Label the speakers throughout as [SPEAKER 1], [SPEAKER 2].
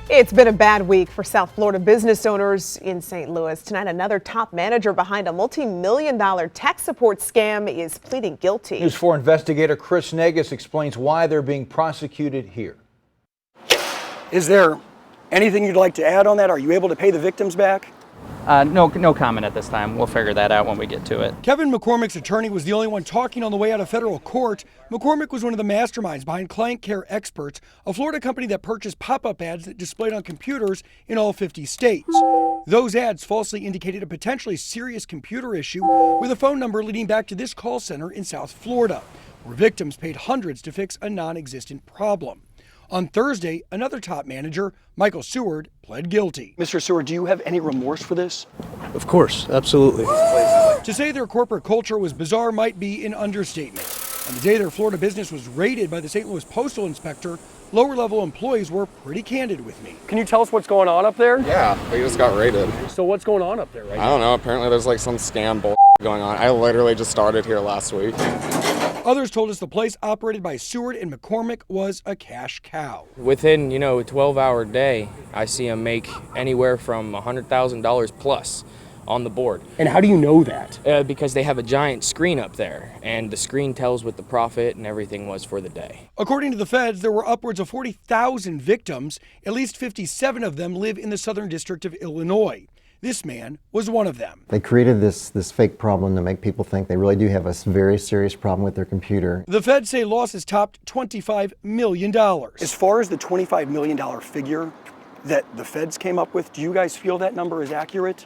[SPEAKER 1] It's been a bad week for South Florida business owners in St. Louis. Tonight, another top manager behind a multi-million-dollar tech support scam is pleading guilty.
[SPEAKER 2] News 4 investigator Chris Negus explains why they're being prosecuted here.
[SPEAKER 3] Is there anything you'd like to add on that? Are you able to pay the victims back?
[SPEAKER 4] No comment at this time. We'll figure that out when we get to it.
[SPEAKER 3] Kevin McCormick's attorney was the only one talking on the way out of federal court. McCormick was one of the masterminds behind Client Care Experts, a Florida company that purchased pop-up ads that displayed on computers in all 50 states. Those ads falsely indicated a potentially serious computer issue with a phone number leading back to this call center in South Florida, where victims paid hundreds to fix a non-existent problem. On Thursday, another top manager, Michael Seward, pled guilty. Mr. Seward, do you have any remorse for this?
[SPEAKER 5] Of course, absolutely.
[SPEAKER 3] To say their corporate culture was bizarre might be an understatement. On the day their Florida business was raided by the St. Louis Postal Inspector, lower-level employees were pretty candid with me. Can you tell us what's going on up there?
[SPEAKER 6] Yeah, we just got raided.
[SPEAKER 3] So what's going on up there right now?
[SPEAKER 6] I don't know. Apparently there's like some scam going on. I literally just started here last week.
[SPEAKER 3] Others told us the place operated by Seward and McCormick was a cash cow.
[SPEAKER 7] Within, a 12-hour day, I see them make anywhere from $100,000 plus on the board.
[SPEAKER 3] And how do you know that?
[SPEAKER 7] Because they have a giant screen up there, and the screen tells what the profit and everything was for the day.
[SPEAKER 3] According to the feds, there were upwards of 40,000 victims. At least 57 of them live in the Southern District of Illinois. This man was one of them.
[SPEAKER 8] They created this fake problem to make people think they really do have a very serious problem with their computer.
[SPEAKER 3] The feds say losses topped $25 million. As far as the $25 million figure that the feds came up with, do you guys feel that number is accurate?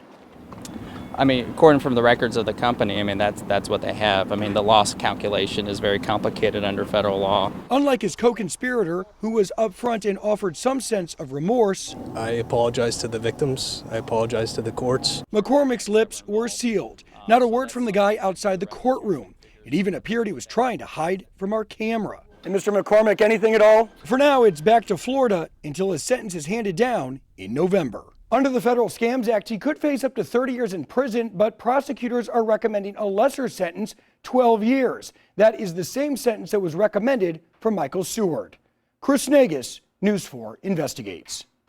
[SPEAKER 4] According from the records of the company, that's what they have. The loss calculation is very complicated under federal law.
[SPEAKER 3] Unlike his co-conspirator, who was upfront and offered some sense of remorse,
[SPEAKER 5] I apologize to the victims. I apologize to the courts.
[SPEAKER 3] McCormick's lips were sealed. Not a word from the guy outside the courtroom. It even appeared he was trying to hide from our camera. And Mr. McCormick, anything at all? For now, it's back to Florida until his sentence is handed down in November. Under the Federal Scams Act, he could face up to 30 years in prison, but prosecutors are recommending a lesser sentence, 12 years. That is the same sentence that was recommended for Michael Seward. Chris Negus, News 4 investigates.